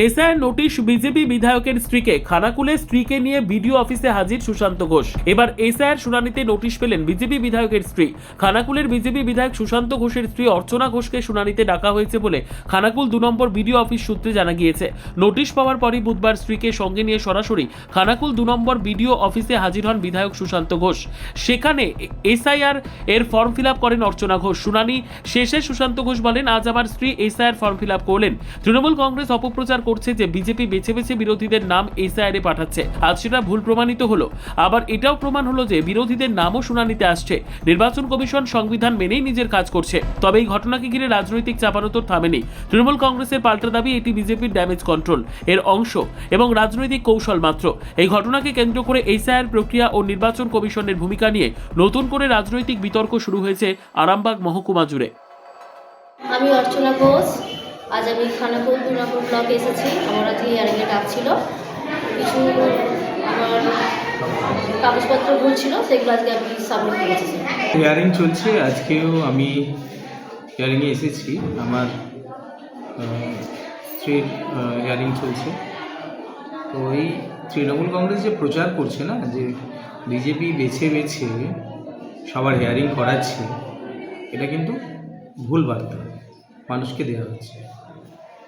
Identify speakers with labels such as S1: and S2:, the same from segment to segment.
S1: SIR notice BJP বিধায়কের স্ত্রীকে খানাকুলে স্ত্রীকে নিয়ে বিডিও অফিসে হাজির সুশান্ত ঘোষ। এবার এসআইআর শুনানিতে নোটিশ পেলেন বিজেপি বিধায়কের স্ত্রী। খানাকুলের বিজেপি বিধায়ক সুশান্ত ঘোষের স্ত্রী অর্চনা ঘোষকে শুনানিতে ডাকা হয়েছে বলে খানাকুল 2 নম্বর বিডিও অফিস সূত্রে জানা গিয়েছে। নোটিশ পাওয়ার পরই বুধবার স্ত্রীকে সঙ্গে নিয়ে সরাসরি খানাকুল 2 নম্বর বিডিও অফিসে হাজির হন বিধায়ক সুশান্ত ঘোষ। সেখানে এসআইআর এর ফর্ম ফিল আপ করেন অর্চনা ঘোষ। শুনানি শেষে সুশান্ত ঘোষ বলেন, আজ আমার স্ত্রী এসআইআর ফর্ম ফিল আপ করলেন। তৃণমূল কংগ্রেস অপপ্রচার করছে যে বিজেপি বেছে বেছে বিরোধীদের নাম এসআইআর এ পাঠাচ্ছে। আজ সেটা ভুল প্রমাণিত হলো। আবার এটাও প্রমাণ হলো যে বিরোধীদের নামও শুনানিতে আসছে। নির্বাচন কমিশন সংবিধান মেনেই নিজের কাজ করছে। তবে এই ঘটনাকে ঘিরে রাজনৈতিক চাপানোতর থামেনি। তৃণমূল কংগ্রেসের পাল্টা দাবি এটি বিজেপির ড্যামেজ কন্ট্রোল এর অংশ এবং রাজনৈতিক কৌশল মাত্র। এই ঘটনাকে কেন্দ্র করে এসআইআর প্রক্রিয়া ও নির্বাচন কমিশনের ভূমিকা নিয়ে নতুন করে রাজনৈতিক বিতর্ক শুরু হয়েছে আরামবাগ মহকুমা জুড়ে।
S2: আমি অর্চনা ঘোষ। আজ আমি খানাকুল 2 নম্বর ব্লকে এসেছি। আমার আজকে হিয়ারিংয়ে ডাক ছিল। কিছু আমার কাগজপত্র ভুল ছিল, সেগুলো আজকে আমি সাবমিট করেছি।
S3: হিয়ারিং চলছে। আজকেও আমি হিয়ারিংয়ে এসেছি। আমার স্ত্রীর হিয়ারিং চলছে। তো এই তৃণমূল কংগ্রেস যে প্রচার করছে না, যে বিজেপি বেছে বেছে সবার হিয়ারিং করাচ্ছে, এটা কিন্তু ভুল বার্তা মানুষকে দেওয়া হচ্ছে।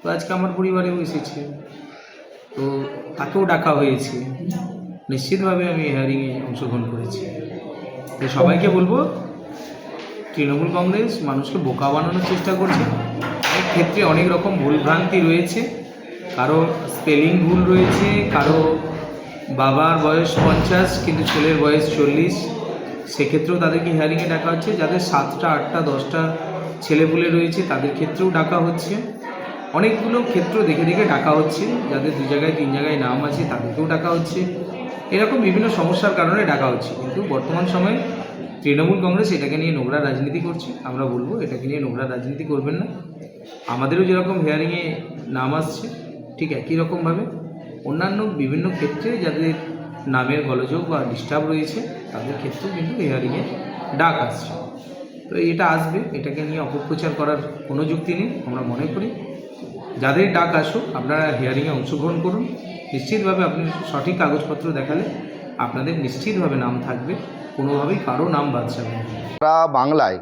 S3: তো আজকে আমার পরিবারেও এসেছে, তো তাকেও ডাকা হয়েছে। নিশ্চিতভাবে আমি হিয়ারিংয়ে অংশগ্রহণ করেছি। তো সবাইকে বলবো, তৃণমূল কংগ্রেস মানুষকে বোকা বানানোর চেষ্টা করছে। অনেক ক্ষেত্রে অনেক রকম ভুলভ্রান্তি রয়েছে। কারো স্পেলিং ভুল রয়েছে, কারো বাবার বয়স 50 কিন্তু ছেলের বয়স 40। সেক্ষেত্রেও তাদেরকে হিয়ারিংয়ে ডাকা হচ্ছে। যাদের 7টা 8টা 10টা ছেলেপুলে রয়েছে তাদের ক্ষেত্রেও ডাকা হচ্ছে। অনেকগুলো ক্ষেত্র দেখে দেখে ডাকা হচ্ছে। যাদের 2 জায়গায় 3 জায়গায় নাম আছে তাদেরকেও ডাকা হচ্ছে। এরকম বিভিন্ন সমস্যার কারণে ডাকা হচ্ছে। কিন্তু বর্তমান সময়ে তৃণমূল কংগ্রেস এটাকে নিয়ে নোংরা রাজনীতি করছে। আমরা বলবো, এটাকে নিয়ে নোংরা রাজনীতি করবেন না। আমাদেরও যেরকম হিয়ারিংয়ে নাম আসছে, ঠিক একই রকমভাবে অন্যান্য বিভিন্ন ক্ষেত্রে যাদের নামের গোলযোগ বা ডিস্টার্ব রয়েছে তাদের ক্ষেত্রেও কিন্তু হিয়ারিংয়ে ডাক আসছে। তো এটা আসবে, এটাকে নিয়ে অপপ্রচার করার কোনো যুক্তি নেই। আমরা মনে করি যাদের ডাক আসুক, আপনারা হিয়ারিংয়ে অংশগ্রহণ করুন। নিশ্চিতভাবে আপনি সঠিক কাগজপত্র দেখালে আপনাদের নিশ্চিতভাবে নাম থাকবে, কোনোভাবেই কারো নাম বাদ যাবে না।
S4: সারা বাংলায়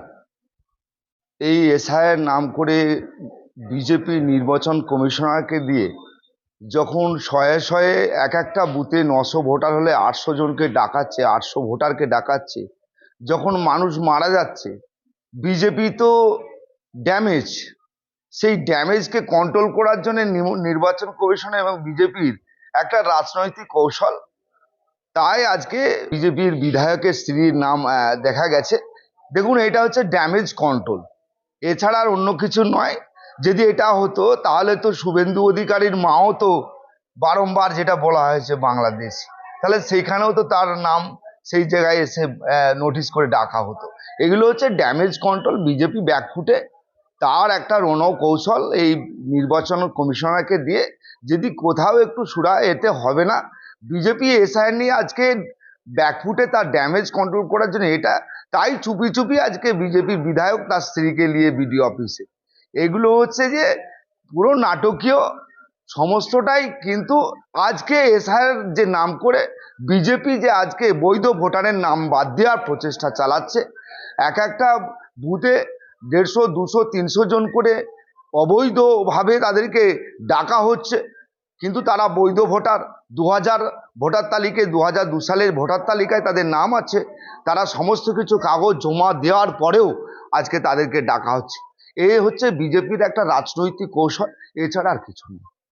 S4: এই এসআইয়ের নাম করে বিজেপি নির্বাচন কমিশনারকে দিয়ে যখন শয়ে শয়ে এক একটা বুথে 900 ভোটার হলে 800 জনকে ডাকাচ্ছে, 800 ভোটারকে ডাকাচ্ছে, যখন মানুষ মারা যাচ্ছে, বিজেপি তো ড্যামেজ, সেই ড্যামেজকে কন্ট্রোল করার জন্য নির্বাচন কমিশন এবং বিজেপির একটা রাজনৈতিক কৌশল। তাই আজকে বিজেপির বিধায়কের স্ত্রীর নাম দেখা গেছে। দেখুন, এটা হচ্ছে ড্যামেজ কন্ট্রোল, এছাড়া আর অন্য কিছু নয়। যদি এটা হতো তাহলে তো শুভেন্দু অধিকারীর মাও তো বারংবার যেটা বলা হয়েছে বাংলাদেশ, তাহলে সেইখানেও তো তার নাম সেই জায়গায় এসে নোটিশ করে ডাকা হতো। এগুলো হচ্ছে ড্যামেজ কন্ট্রোল। বিজেপি ব্যাকফুটে, তার একটা রণকৌশল এই নির্বাচন কমিশনারকে দিয়ে। যদি কোথাও একটু সুরা এতে হবে না। বিজেপি এসআইআর নিয়ে আজকে ব্যাকফুটে, তার ড্যামেজ কন্ট্রোল করার জন্য এটা। তাই চুপি চুপি আজকে বিজেপি বিধায়ক তার স্ত্রীকে নিয়ে বিডিও অফিসে। এগুলো হচ্ছে যে পুরো নাটকীয় সমস্তটাই। কিন্তু আজকে এসআইআর যে নাম করে বিজেপি যে আজকে বৈধ ভোটারের নাম বাদ দেওয়ার প্রচেষ্টা চালাচ্ছে, এক একটা বুথে 150, 200, 300 জন করে অবৈধভাবে তাদেরকে ডাকা হচ্ছে। কিন্তু তারা বৈধ ভোটার, 2000 ভোটার তালিকায় 2002 সালের ভোটার তালিকায় তাদের নাম আছে। তারা সমস্ত কিছু কাগজ জমা দেওয়ার পরেও আজকে তাদেরকে ডাকা হচ্ছে। এ হচ্ছে বিজেপির একটা রাজনৈতিক কৌশল, এছাড়া আর কিছু নেই।